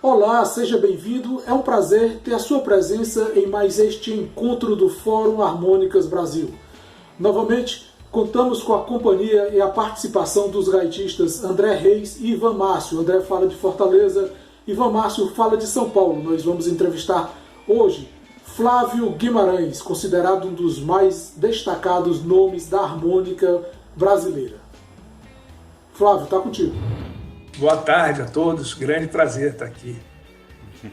Olá, seja bem-vindo. É um prazer ter a sua presença em mais este encontro do Fórum Harmônicas Brasil. Novamente, contamos com a companhia e a participação dos gaitistas André Reis e Ivan Márcio. André fala de Fortaleza, Ivan Márcio fala de São Paulo. Nós vamos entrevistar hoje Flávio Guimarães, considerado um dos mais destacados nomes da harmônica brasileira. Flávio, está contigo. Boa tarde a todos, grande prazer estar aqui.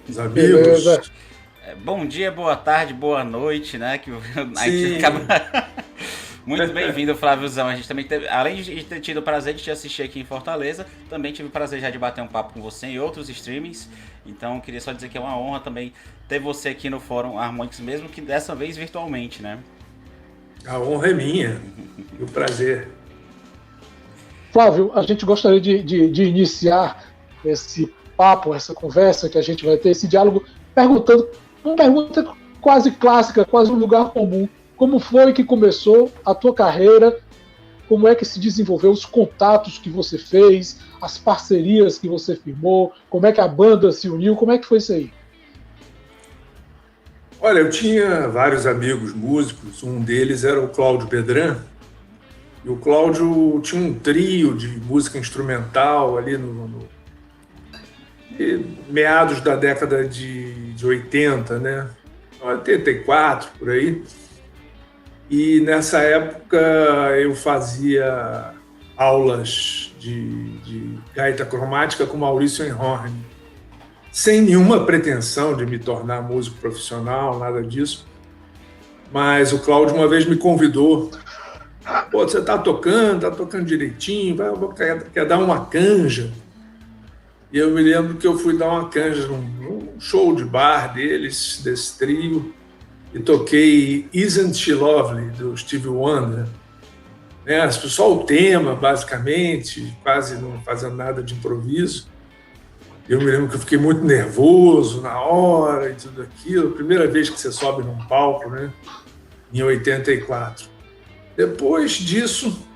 Os amigos. Beleza. Bom dia, boa tarde, boa noite, né? Que a gente acaba... Muito bem-vindo, Fláviozão. A gente também teve, além de ter tido o prazer de te assistir aqui em Fortaleza, também tive o prazer já de bater um papo com você em outros streamings. Então, queria só dizer que é uma honra também ter você aqui no Fórum Harmonics, mesmo que dessa vez virtualmente, né? A honra é minha e o prazer. Flávio, a gente gostaria de iniciar esse papo, essa conversa que a gente vai ter, esse diálogo, perguntando uma pergunta quase clássica, quase um lugar comum. Como foi que começou a tua carreira? Como é que se desenvolveu os contatos que você fez, as parcerias que você firmou? Como é que a banda se uniu? Como é que foi isso aí? Olha, eu tinha vários amigos músicos. Um deles era o Cláudio Bedran. E o Cláudio tinha um trio de música instrumental ali no meados da década de 80, né? 84, por aí. E nessa época eu fazia aulas de gaita cromática com Maurício Einhorn, sem nenhuma pretensão de me tornar músico profissional, nada disso. Mas o Cláudio uma vez me convidou. Pô, você tá tocando direitinho, quer dar uma canja. E eu me lembro que eu fui dar uma canja num show de bar deles, desse trio, e toquei Isn't She Lovely, do Stevie Wonder. Só o tema, basicamente, quase não fazendo nada de improviso. Eu me lembro que eu fiquei muito nervoso na hora e tudo aquilo. Primeira vez que você sobe num palco, né? Em 84. Depois disso,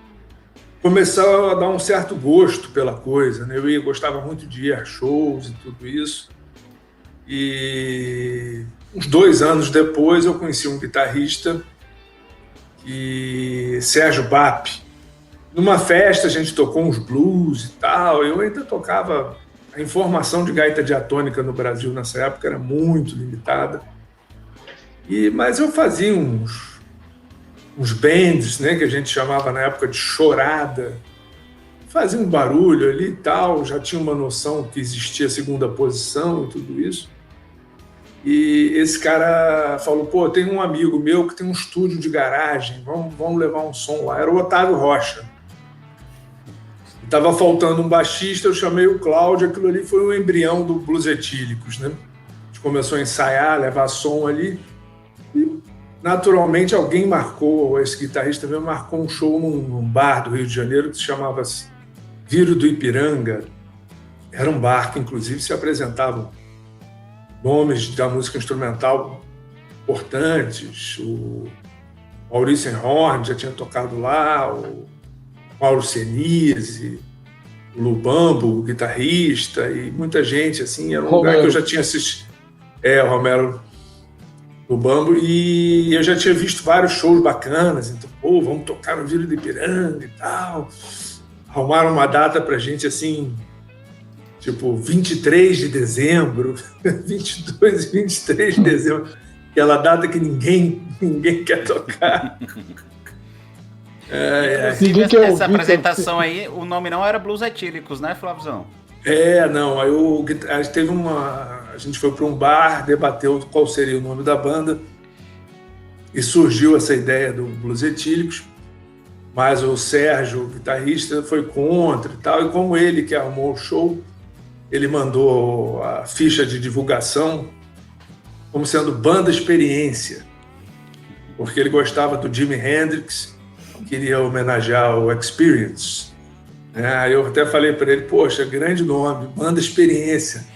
começou a dar um certo gosto pela coisa, né? Eu gostava muito de ir a shows e tudo isso. E uns 2 anos depois eu conheci um guitarrista, Sérgio Bap. Numa festa a gente tocou uns blues e tal. Eu ainda tocava... A informação de gaita diatônica no Brasil nessa época era muito limitada. Mas eu fazia uns bands, né, que a gente chamava na época de chorada. Fazia um barulho ali e tal, já tinha uma noção que existia segunda posição e tudo isso. E esse cara falou, pô, tem um amigo meu que tem um estúdio de garagem, vamos levar um som lá. Era o Otávio Rocha. Estava faltando um baixista, eu chamei o Cláudio, aquilo ali foi o embrião do Blues Etílicos, né? A gente começou a ensaiar, levar som ali, e naturalmente alguém marcou, esse guitarrista mesmo marcou um show num bar do Rio de Janeiro que se chamava Viro do Ipiranga. Era um bar que inclusive se apresentavam nomes da música instrumental importantes. O Maurício Einhorn já tinha tocado lá, o Mauro Senise, o Lubambo, o guitarrista, e muita gente, assim, era um lugar que eu já tinha assistido. O Romero Lubambo, e eu já tinha visto vários shows bacanas, então, pô, vamos tocar no Viro do Ipiranga e tal. Arrumaram uma data pra gente, assim, tipo 23 de dezembro, 22 e 23 de dezembro, aquela data que ninguém quer tocar. Essa apresentação aí, o nome não era Blues Etílicos, né, Flaviozão? Não, a gente foi para um bar, debateu qual seria o nome da banda e surgiu essa ideia do Blues Etílicos, mas o Sérgio, o guitarrista, foi contra e tal, e como ele que arrumou o show, ele mandou a ficha de divulgação como sendo Banda Experiência, porque ele gostava do Jimi Hendrix, queria homenagear o Experience. Eu até falei para ele, poxa, grande nome, Banda Experiência.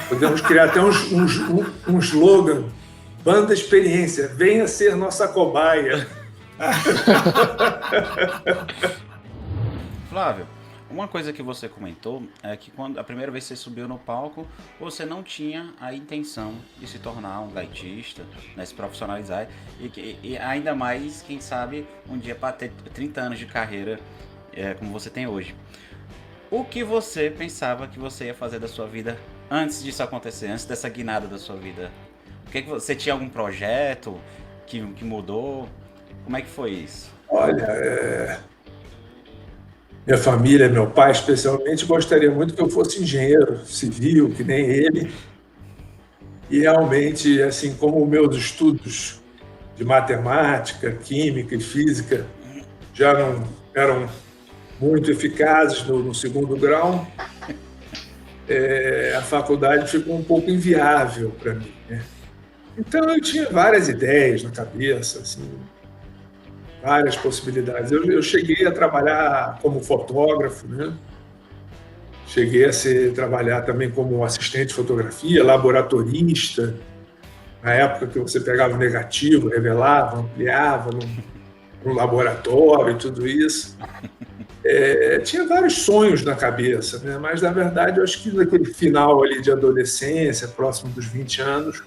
Podemos criar até um slogan, Banda Experiência, venha ser nossa cobaia. Flávio, Uma coisa que você comentou é que quando a primeira vez que você subiu no palco, você não tinha a intenção de se tornar um gaitista, né, se profissionalizar e ainda mais, quem sabe, um dia para ter 30 anos de carreira como você tem hoje. O que você pensava que você ia fazer da sua vida antes disso acontecer, antes dessa guinada da sua vida? Você tinha algum projeto que mudou? Como é que foi isso? Olha, minha família, meu pai especialmente, gostaria muito que eu fosse engenheiro civil, que nem ele. E realmente, assim como meus estudos de matemática, química e física já não eram muito eficazes no segundo grau, a faculdade ficou um pouco inviável para mim, né? Então eu tinha várias ideias na cabeça, assim, várias possibilidades. Eu cheguei a trabalhar como fotógrafo, né? Cheguei a trabalhar também como assistente de fotografia, laboratorista, na época que você pegava o negativo, revelava, ampliava no laboratório e tudo isso. Tinha vários sonhos na cabeça, né? Mas, na verdade, eu acho que naquele final ali de adolescência, próximo dos 20 anos,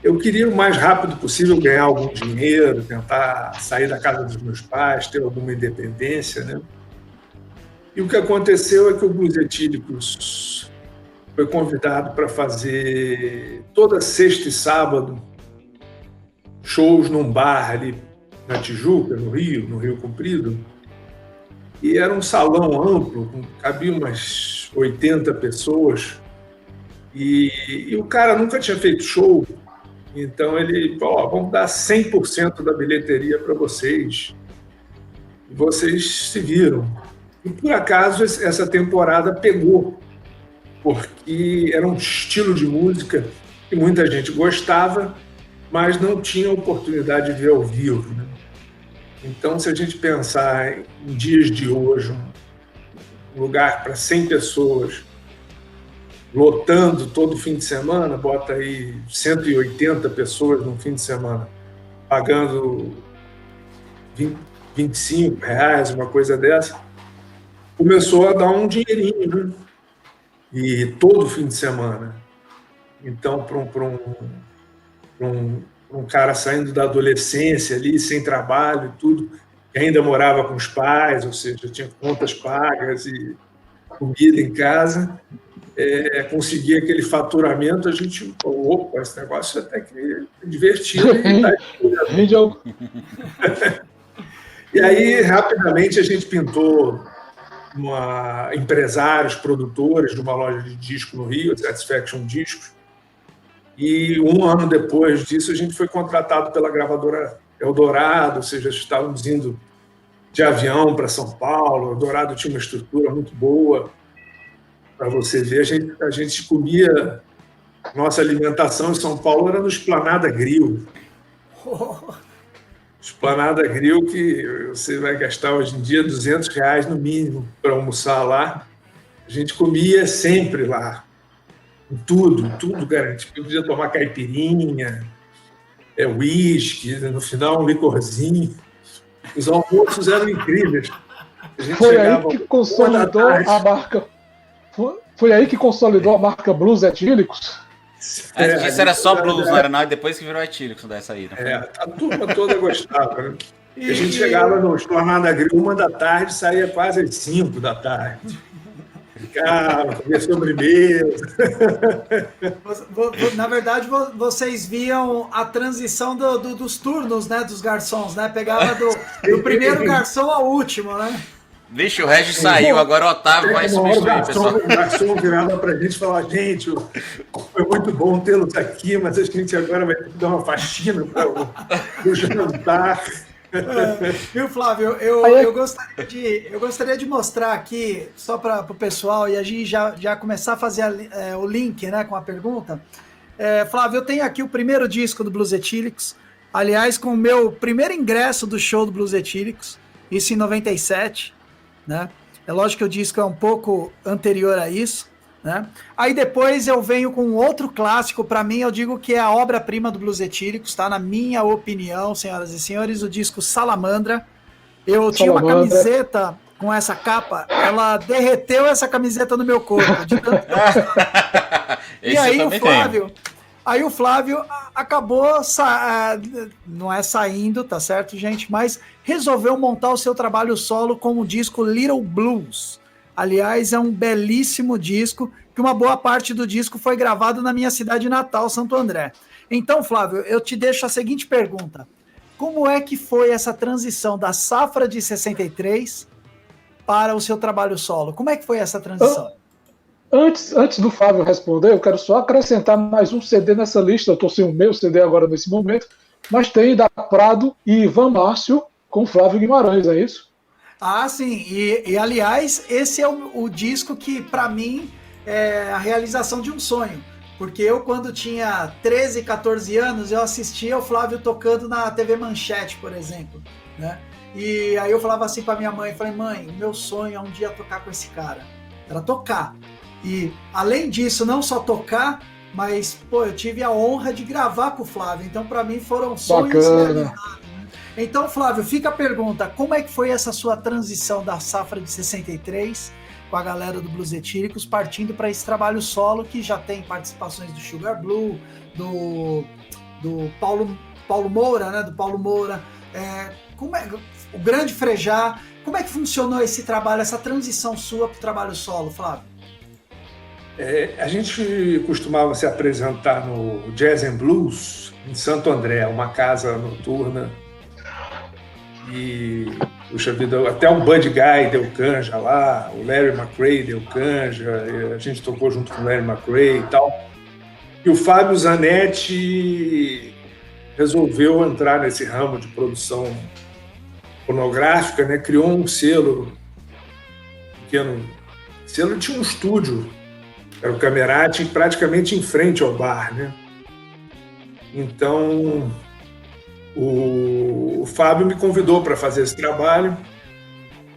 eu queria o mais rápido possível ganhar algum dinheiro, tentar sair da casa dos meus pais, ter alguma independência, né? E o que aconteceu é que o Blues Etílicos foi convidado para fazer toda sexta e sábado shows num bar ali na Tijuca, no Rio Comprido, e era um salão amplo, cabia umas 80 pessoas, e o cara nunca tinha feito show, então ele falou, vamos dar 100% da bilheteria para vocês, e vocês se viram. E por acaso essa temporada pegou, porque era um estilo de música que muita gente gostava, mas não tinha oportunidade de ver ao vivo, né? Então, se a gente pensar em dias de hoje, um lugar para 100 pessoas, lotando todo fim de semana, bota aí 180 pessoas no fim de semana, pagando R$25, uma coisa dessa, começou a dar um dinheirinho, né? E todo fim de semana. Então, para um cara saindo da adolescência ali, sem trabalho e tudo, que ainda morava com os pais, ou seja, tinha contas pagas e comida em casa, conseguir aquele faturamento, a gente falou, opa, esse negócio até que é divertido. E aí, rapidamente, a gente pintou empresários, produtores de uma loja de disco no Rio, a Satisfaction Discos, e um ano depois disso a gente foi contratado pela gravadora Eldorado, ou seja, estávamos indo de avião para São Paulo. Eldorado tinha uma estrutura muito boa, para você ver, a gente comia, nossa alimentação em São Paulo era no Esplanada Grill. Esplanada Grill que você vai gastar hoje em dia R$200 no mínimo para almoçar lá. A gente comia sempre lá. Tudo garantido. Podia tomar caipirinha, uísque, no final um licorzinho. Os almoços eram incríveis. Foi aí que consolidou a marca. Foi aí que consolidou a marca Blues Etílicos? Antes disso era só blues, não era nada, depois que virou etílicos dessa aí. A turma toda gostava, né? E a gente chegava no Esplanada Grill 1h, saía quase às 5h. Ficava, comia sobremesa. Na verdade, vocês viam a transição dos turnos, né, dos garçons, né? Pegava do primeiro garçom ao último, né? Vixe, o Regis saiu, agora o Otávio vai substituir, pessoal. O garçom virava pra gente e falava, gente, foi muito bom tê-los aqui, mas a gente agora vai ter que dar uma faxina para o jantar. Viu, Flávio? Eu gostaria de mostrar aqui, só para o pessoal, e a gente já começar a fazer o link, né, com a pergunta. Flávio, eu tenho aqui o primeiro disco do Blues Etílicos, aliás, com o meu primeiro ingresso do show do Blues Etílicos, isso em 97, né? É lógico que o disco é um pouco anterior a isso, né? Aí depois eu venho com outro clássico, para mim eu digo que é a obra-prima do Blues Etílicos, tá? Na minha opinião, senhoras e senhores, o disco Salamandra, Eu tinha uma camiseta com essa capa, ela derreteu essa camiseta no meu corpo. De tanto e aí o Flávio acabou, não é saindo, tá certo, gente? Mas resolveu montar o seu trabalho solo com o disco Little Blues. Aliás, é um belíssimo disco, que uma boa parte do disco foi gravado na minha cidade natal, Santo André. Então, Flávio, eu te deixo a seguinte pergunta. Como é que foi essa transição da safra de 63 para o seu trabalho solo? Como é que foi essa transição? Antes do Flávio responder, eu quero só acrescentar mais um CD nessa lista. Eu estou sem o meu CD agora nesse momento, mas tem da Prado e Ivan Márcio com Flávio Guimarães, é isso? Ah, sim. E aliás, esse é o disco que, para mim, é a realização de um sonho. Porque eu, quando tinha 13, 14 anos, eu assistia o Flávio tocando na TV Manchete, por exemplo, né? E aí eu falava assim para minha mãe, falei, mãe, meu sonho é um dia tocar com esse cara. Era tocar. E, além disso, não só tocar, mas, pô, eu tive a honra de gravar com o Flávio. Então, para mim, foram sonhos realizados. Né? Então, Flávio, fica a pergunta, como é que foi essa sua transição da safra de 63 com a galera do Blues Etíricos, partindo para esse trabalho solo que já tem participações do Sugar Blue, do Paulo Moura, né? Do Paulo Moura, o Grande Frejá. Como é que funcionou esse trabalho, essa transição sua para o trabalho solo, Flávio? A gente costumava se apresentar no Jazz and Blues em Santo André, uma casa noturna. E, puxa vida, até o Buddy Guy deu canja lá, o Larry McRae deu canja, a gente tocou junto com o Larry McRae e tal. E o Fábio Zanetti resolveu entrar nesse ramo de produção fonográfica, né? Criou um selo, pequeno selo, tinha um estúdio, era o Camerati, praticamente em frente ao bar, né? Então, o Fábio me convidou para fazer esse trabalho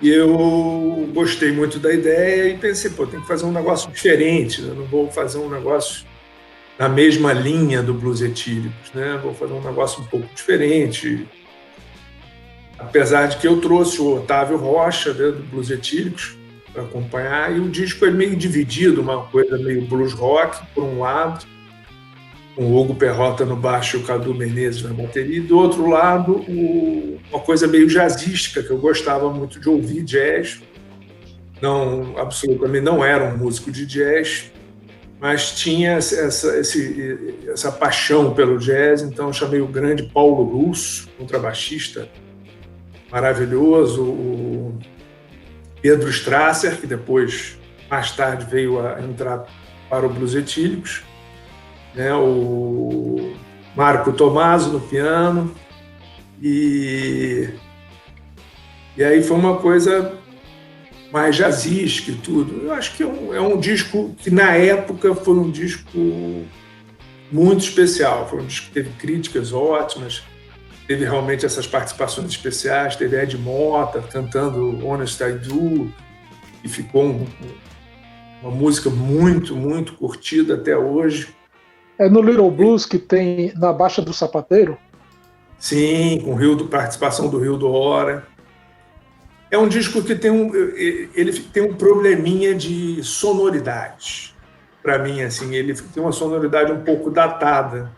e eu gostei muito da ideia e pensei, pô, tem que fazer um negócio diferente, né? Não vou fazer um negócio na mesma linha do Blues Etíricos, né? Vou fazer um negócio um pouco diferente. Apesar de que eu trouxe o Otávio Rocha, né, do Blues Etíricos para acompanhar, e o disco é meio dividido, uma coisa meio blues rock, por um lado, com o Hugo Perrota no baixo e o Cadu Menezes na bateria, e do outro lado, uma coisa meio jazzística, que eu gostava muito de ouvir jazz. Absolutamente não era um músico de jazz, mas tinha essa paixão pelo jazz, então eu chamei o grande Paulo Russo, contrabaixista maravilhoso, o Pedro Strasser, que depois, mais tarde, veio a entrar para o Blues Etíricos, né? O Marco Tomaso no piano, e aí foi uma coisa mais jazzística e tudo. Eu acho que é um disco que, na época, foi um disco muito especial, foi um disco que teve críticas ótimas, teve realmente essas participações especiais, teve Ed Mota cantando Honest I Do, e ficou uma música muito, muito curtida até hoje. É no Little Blues que tem Na Baixa do Sapateiro? Sim, com participação do Rio do Hora. É um disco que ele tem um probleminha de sonoridade. Para mim, assim, ele tem uma sonoridade um pouco datada.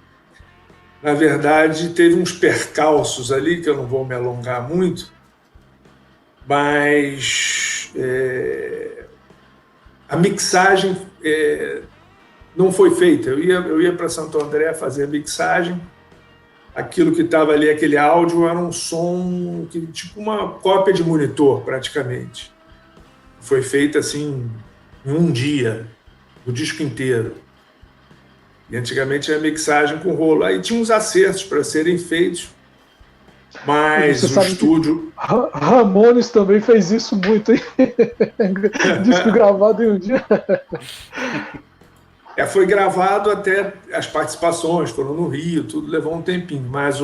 Na verdade, teve uns percalços ali, que eu não vou me alongar muito, mas a mixagem não foi feita. Eu ia para Santo André fazer a mixagem, aquilo que estava ali, aquele áudio, era um som tipo uma cópia de monitor, praticamente. Foi feita assim, em um dia, o disco inteiro. E antigamente era mixagem com rolo. Aí tinha uns acertos para serem feitos, mas o estúdio... Ramones também fez isso muito, hein? Disco gravado em um dia. Foi gravado até as participações, foram no Rio, tudo levou um tempinho, mas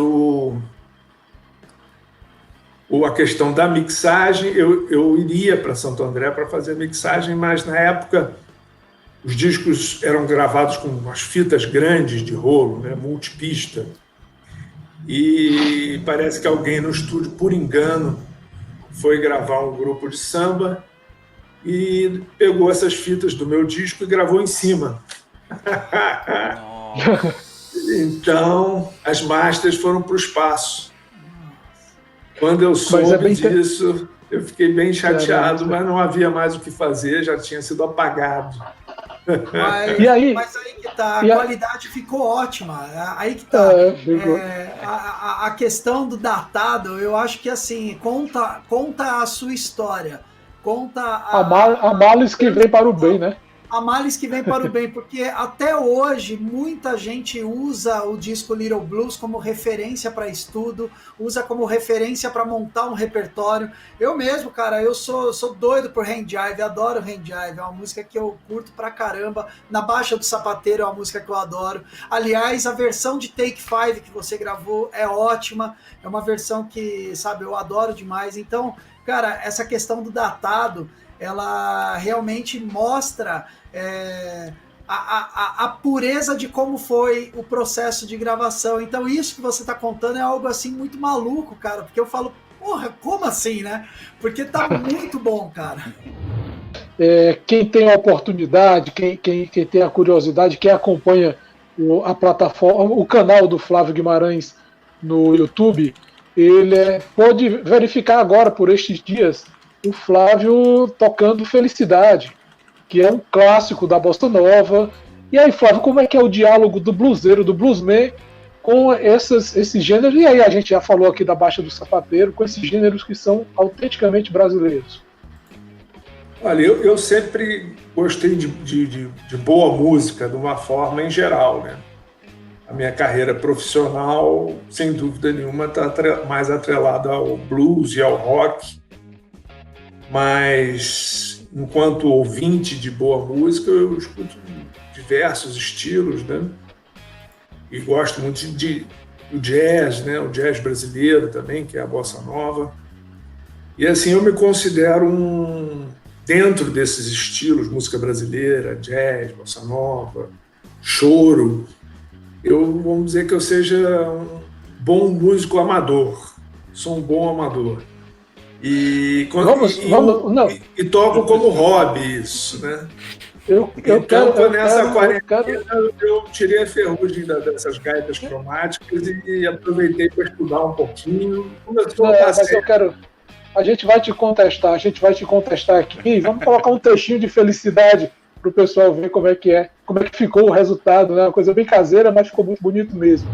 a questão da mixagem, eu iria para Santo André para fazer a mixagem, mas na época os discos eram gravados com umas fitas grandes de rolo, né, multipista, e parece que alguém no estúdio, por engano, foi gravar um grupo de samba e pegou essas fitas do meu disco e gravou em cima. Então, as masters foram para o espaço. Quando eu soube disso, eu fiquei bem chateado, mas não havia mais o que fazer, já tinha sido apagado. Mas aí que tá, a qualidade ficou ótima. Aí que tá. A questão do datado, eu acho que assim, conta a sua história. Conta a males que vem para o bem, né? A males que vem para o bem, porque até hoje muita gente usa o disco Little Blues como referência para estudo, usa como referência para montar um repertório. Eu mesmo, cara, eu sou doido por Hand Jive, adoro Hand Jive, é uma música que eu curto pra caramba. Na Baixa do Sapateiro é uma música que eu adoro. Aliás, a versão de Take 5 que você gravou é ótima, é uma versão que, sabe, eu adoro demais. Então, cara, essa questão do datado, ela realmente mostra a pureza de como foi o processo de gravação. Então isso que você está contando é algo assim muito maluco, cara, porque eu falo, porra, como assim, né? Porque tá muito bom, cara. Quem tem a oportunidade, quem tem a curiosidade, quem acompanha a plataforma, o canal do Flávio Guimarães no YouTube, ele pode verificar agora, por estes dias, o Flávio tocando Felicidade, que é um clássico da bossa nova. E aí, Flávio, como é que é o diálogo do bluseiro, do bluesman, com esses gêneros? E aí a gente já falou aqui da Baixa do Sapateiro, com esses gêneros que são autenticamente brasileiros. Olha, eu sempre gostei de boa música, de uma forma em geral, né? A minha carreira profissional, sem dúvida nenhuma, está mais atrelada ao blues e ao rock, mas enquanto ouvinte de boa música, eu escuto diversos estilos, né? E gosto muito do jazz, né? O jazz brasileiro também, que é a bossa nova. E assim, eu me considero dentro desses estilos, música brasileira, jazz, bossa nova, choro, vamos dizer que eu seja um bom músico amador. Sou um bom amador. E toco como hobby isso, né? Eu tirei a ferrugem dessas gaitas cromáticas e aproveitei para estudar um pouquinho. A gente vai te contestar aqui. Vamos colocar um textinho de Felicidade para o pessoal ver como é que ficou o resultado, né? Uma coisa bem caseira, mas ficou muito bonito mesmo.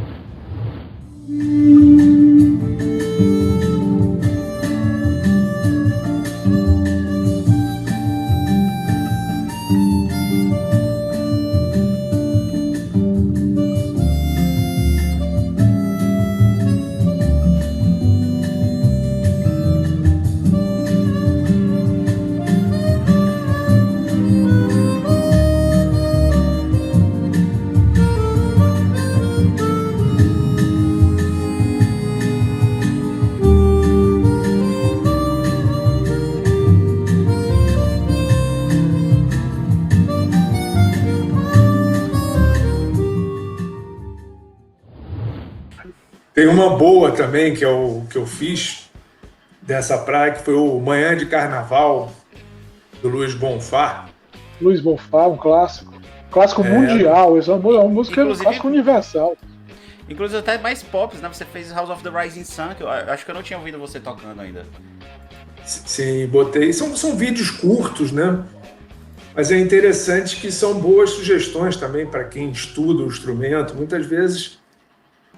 Tem uma boa também, que é o que eu fiz dessa praia, que foi o Manhã de Carnaval, do Luiz Bonfá. Luiz Bonfá, um clássico. Clássico mundial, isso é uma música clássico universal. Inclusive até mais pop, né? Você fez House of the Rising Sun, que eu acho que eu não tinha ouvido você tocando ainda. Sim, botei. São vídeos curtos, né? Mas é interessante que são boas sugestões também para quem estuda o instrumento. Muitas vezes,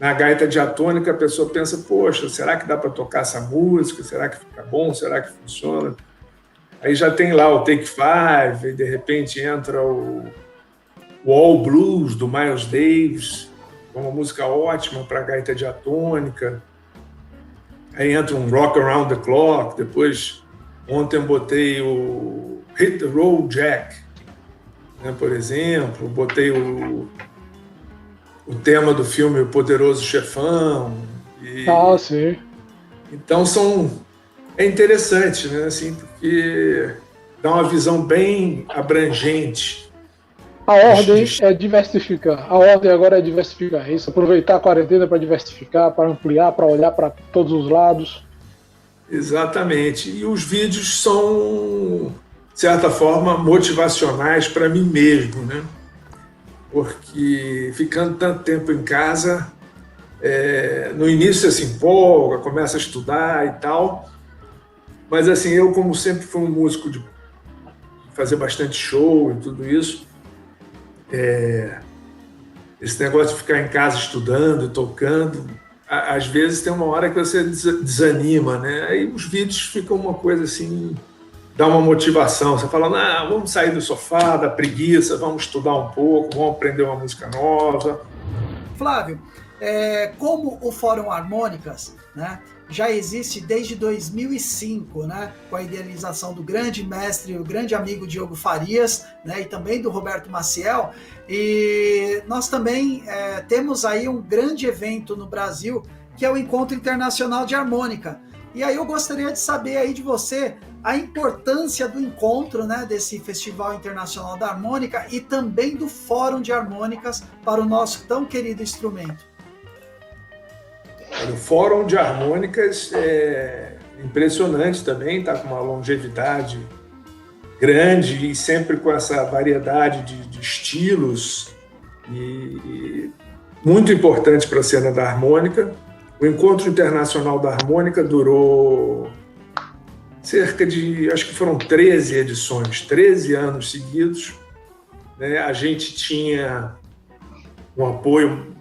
na gaita diatônica, a pessoa pensa, poxa, será que dá para tocar essa música? Será que fica bom? Será que funciona? Aí já tem lá o Take 5, e de repente entra o All Blues, do Miles Davis, uma música ótima para gaita diatônica. Aí entra um Rock Around the Clock. Depois, ontem eu botei o Hit the Road Jack, né, por exemplo. Botei o tema do filme O Poderoso Chefão. Sim. Então é interessante, né, assim, porque dá uma visão bem abrangente. A ordem é diversificar. A ordem agora é diversificar. Isso, aproveitar a quarentena para diversificar, para ampliar, para olhar para todos os lados. Exatamente. E os vídeos são, de certa forma, motivacionais para mim mesmo, né? Porque ficando tanto tempo em casa, no início você se empolga, começa a estudar e tal, mas assim, eu como sempre fui um músico de fazer bastante show e tudo isso, esse negócio de ficar em casa estudando, tocando, às vezes tem uma hora que você desanima, né? Aí os vídeos ficam uma coisa assim, dá uma motivação. Você fala, não, vamos sair do sofá, da preguiça, vamos estudar um pouco, vamos aprender uma música nova. Flávio, como o Fórum Harmônicas, né, já existe desde 2005, né, com a idealização do grande mestre, o grande amigo Diogo Farias, né, e também do Roberto Maciel, e nós também temos aí um grande evento no Brasil, que é o Encontro Internacional de Harmônica. E aí eu gostaria de saber aí de você a importância do encontro, né, desse Festival Internacional da Harmônica e também do Fórum de Harmônicas para o nosso tão querido instrumento. O Fórum de Harmônicas é impressionante também, está com uma longevidade grande e sempre com essa variedade de estilos e muito importante para a cena da harmônica. O Encontro Internacional da Harmônica durou cerca de, acho que foram 13 edições, 13 anos seguidos, né? A gente tinha um apoio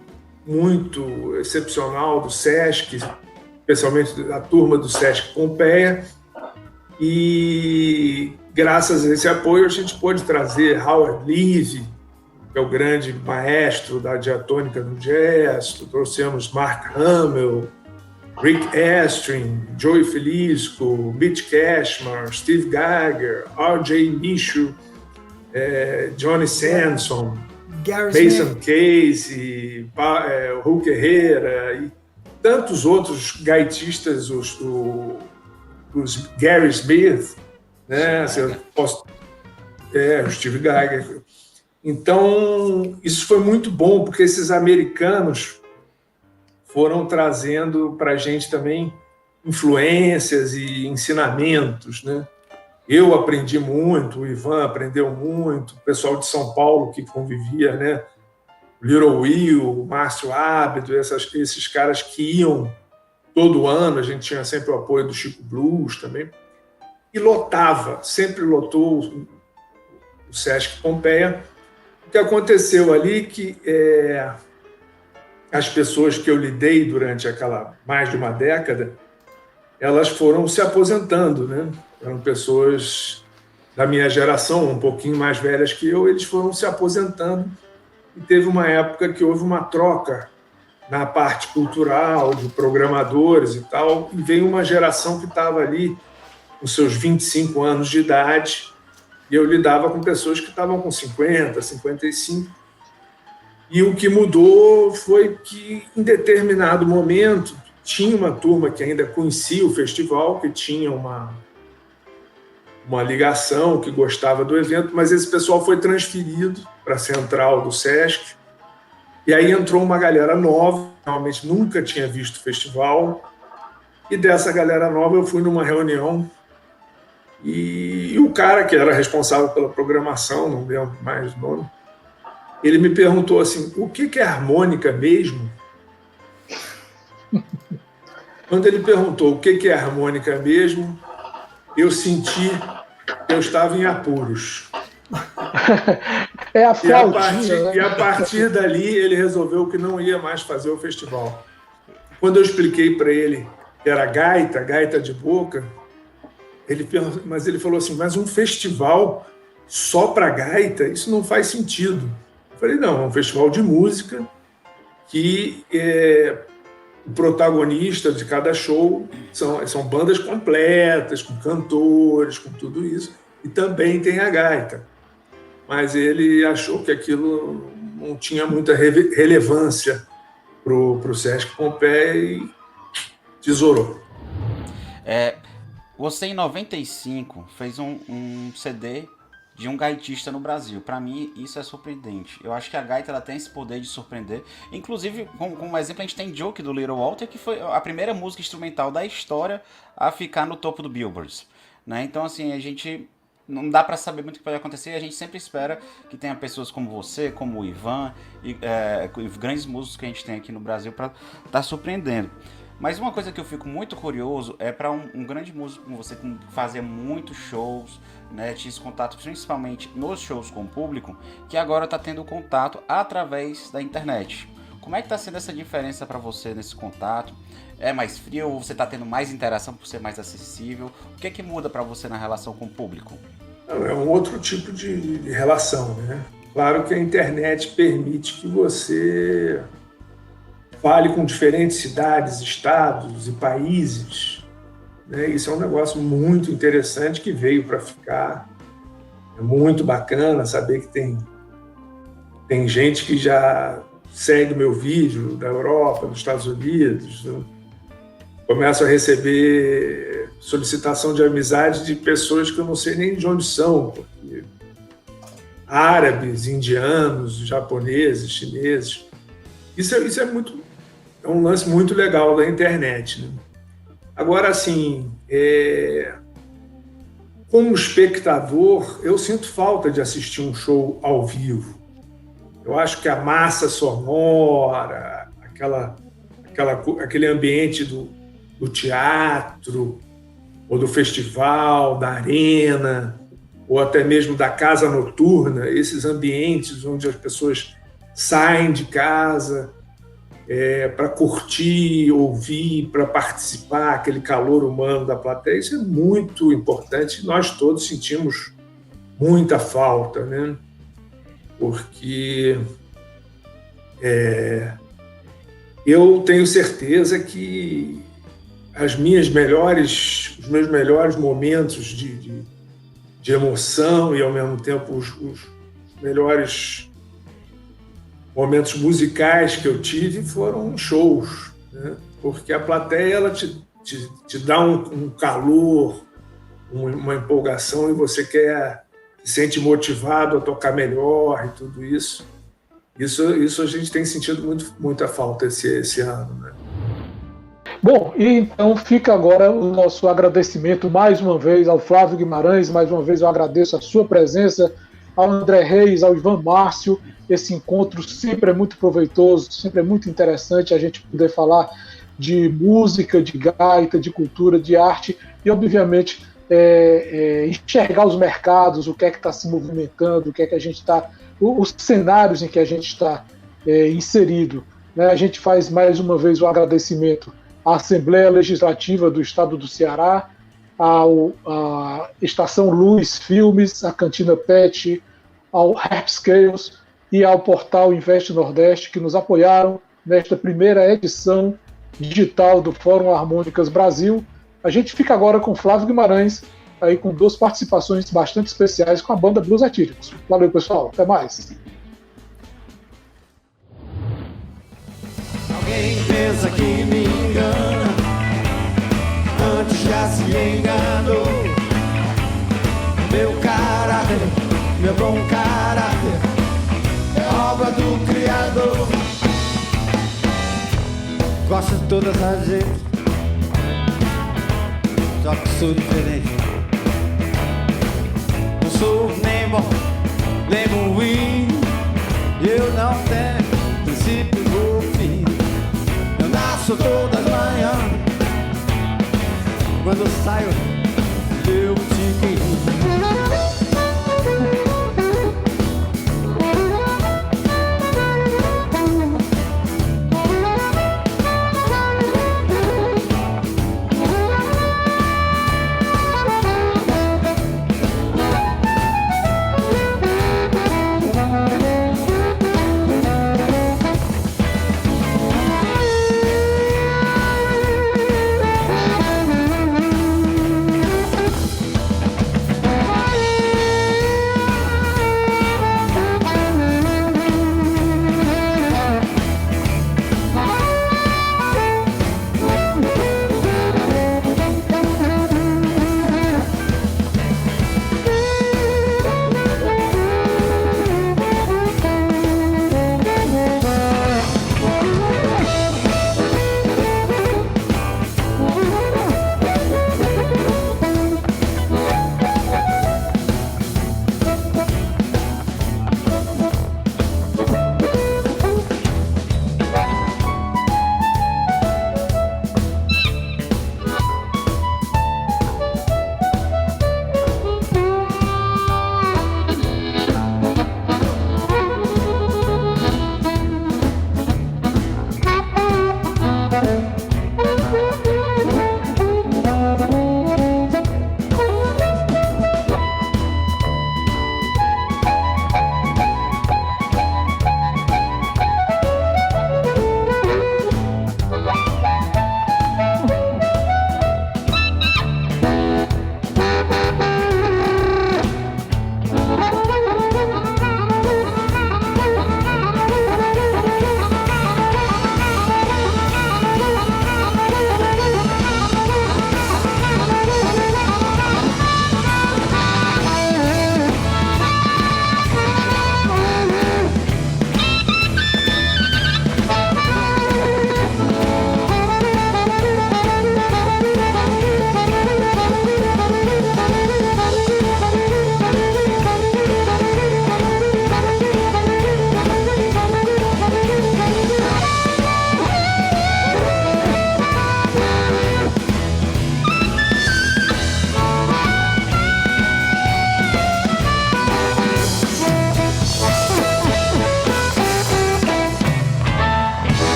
muito excepcional do SESC, especialmente da turma do SESC Pompeia, e graças a esse apoio a gente pôde trazer Howard Levy, que é o grande maestro da diatônica no jazz, trouxemos Mark Hamill, Rick Astrin, Joey Felisco, Mitch Cashmore, Steve Geiger, R.J. Michaud, Johnny Sanson, Mason Casey, Hulk Herrera e tantos outros gaitistas, os Gary Smith, né? O Steve Geiger. Então, isso foi muito bom, porque esses americanos foram trazendo para a gente também influências e ensinamentos, né? Eu aprendi muito, o Ivan aprendeu muito, o pessoal de São Paulo que convivia, né? Little Will, Márcio Ábido, esses caras que iam todo ano, a gente tinha sempre o apoio do Chico Blues também, e lotava, sempre lotou o Sesc Pompeia. O que aconteceu ali que as pessoas que eu lidei durante aquela mais de uma década, elas foram se aposentando, né? Eram pessoas da minha geração, um pouquinho mais velhas que eu, eles foram se aposentando e teve uma época que houve uma troca na parte cultural, de programadores e tal, e veio uma geração que estava ali com seus 25 anos de idade, e eu lidava com pessoas que estavam com 50, 55. E o que mudou foi que, em determinado momento, tinha uma turma que ainda conhecia o festival, que tinha uma ligação, que gostava do evento, mas esse pessoal foi transferido para a central do SESC, e aí entrou uma galera nova, realmente nunca tinha visto o festival, e dessa galera nova eu fui numa reunião, e o cara que era responsável pela programação, não lembro mais o nome, ele me perguntou assim, o que é harmônica mesmo? Quando ele perguntou o que é harmônica mesmo, eu senti que eu estava em apuros. É a flautinha, e a partir dali ele resolveu que não ia mais fazer o festival. Quando eu expliquei para ele que era gaita de boca, mas ele falou assim, mas um festival só para gaita, isso não faz sentido. Eu falei, não, é um festival de música que o protagonista de cada show são bandas completas, com cantores, com tudo isso, e também tem a gaita. Mas ele achou que aquilo não tinha muita relevância para o Sesc Pompeia e tesourou. Você, em 95, fez um CD de um gaitista no Brasil. Para mim, isso é surpreendente. Eu acho que a gaita ela tem esse poder de surpreender. Inclusive, como exemplo, a gente tem Joke do Little Walter, que foi a primeira música instrumental da história a ficar no topo do Billboard. Né? Então, assim, a gente não dá para saber muito o que pode acontecer. A gente sempre espera que tenha pessoas como você, como o Ivan, e grandes músicos que a gente tem aqui no Brasil para estar surpreendendo. Mas uma coisa que eu fico muito curioso é para um grande músico como você, que fazia muitos shows, né, tinha esse contato principalmente nos shows com o público, que agora está tendo contato através da internet. Como é que está sendo essa diferença para você nesse contato? É mais frio ou você está tendo mais interação por ser mais acessível? O que é que muda para você na relação com o público? É um outro tipo de relação, né? Claro que a internet permite que você fale com diferentes cidades, estados e países. Né? Isso é um negócio muito interessante que veio para ficar. É muito bacana saber que tem gente que já segue meu vídeo da Europa, dos Estados Unidos. Né? Começo a receber solicitação de amizade de pessoas que eu não sei nem de onde são, porque árabes, indianos, japoneses, chineses. Isso é um lance muito legal da internet. Né? Agora, assim, como espectador, eu sinto falta de assistir um show ao vivo. Eu acho que a massa sonora, aquele ambiente do teatro, ou do festival, da arena, ou até mesmo da casa noturna, esses ambientes onde as pessoas saem de casa para curtir, ouvir, para participar, aquele calor humano da plateia, isso é muito importante. Nós todos sentimos muita falta, né? Porque eu tenho certeza que os meus melhores momentos de emoção e, ao mesmo tempo, os melhores momentos musicais que eu tive foram shows, né? Porque a plateia ela te dá um calor, uma empolgação, e você se sente motivado a tocar melhor e tudo isso. Isso a gente tem sentido muita falta esse ano, né? Bom, e então fica agora o nosso agradecimento mais uma vez ao Flávio Guimarães. Mais uma vez eu agradeço a sua presença, ao André Reis, ao Ivan Márcio. Esse encontro sempre é muito proveitoso, sempre é muito interessante a gente poder falar de música, de gaita, de cultura, de arte e, obviamente, enxergar os mercados, o que é que está se movimentando, o que é que a gente está, os cenários em que a gente está inserido. Né? A gente faz mais uma vez o agradecimento à Assembleia Legislativa do Estado do Ceará, à Estação Luz Filmes, à Cantina Pet, ao Rapscales e ao portal Invest Nordeste, que nos apoiaram nesta primeira edição digital do Fórum Harmônicas Brasil. A gente fica agora com Flávio Guimarães, aí com 2 participações bastante especiais com a banda Blues Atíricos. Valeu, pessoal. Até mais. Alguém pensa que me engana, antes já se enganou. Meu caráter, meu bom caráter, é obra do Criador. Gosto de todas as vezes, só que sou diferente. Não sou nem bom, nem ruim, eu não tenho princípio ou fim. Eu nasço todas as manhãs, quando eu saio, eu fico.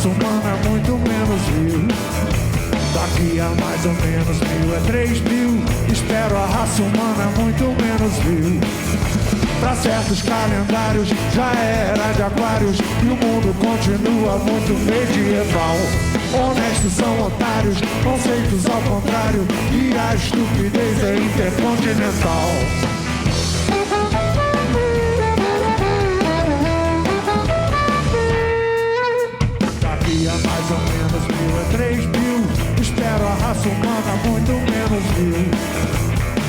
raça humana é muito menos 1000. Daqui a mais ou menos 1000 é 3000. Espero a raça humana é muito menos 1000. Pra certos calendários já era de aquários e o mundo continua muito medieval. Honestos são otários, conceitos ao contrário, e a estupidez é intercontinental. Daqui a mais ou menos 1000 é 3000. Espero a raça humana muito menos 1000.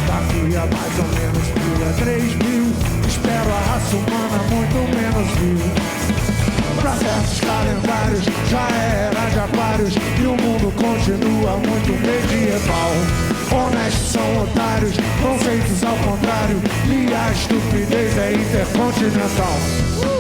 Daqui a mais ou menos 1000 é 3000. Espero a raça humana muito menos 1000. Pra certos calendários já era de aquários e o mundo continua muito medieval. Honestos são otários, conceitos ao contrário, e a estupidez é intercontinental.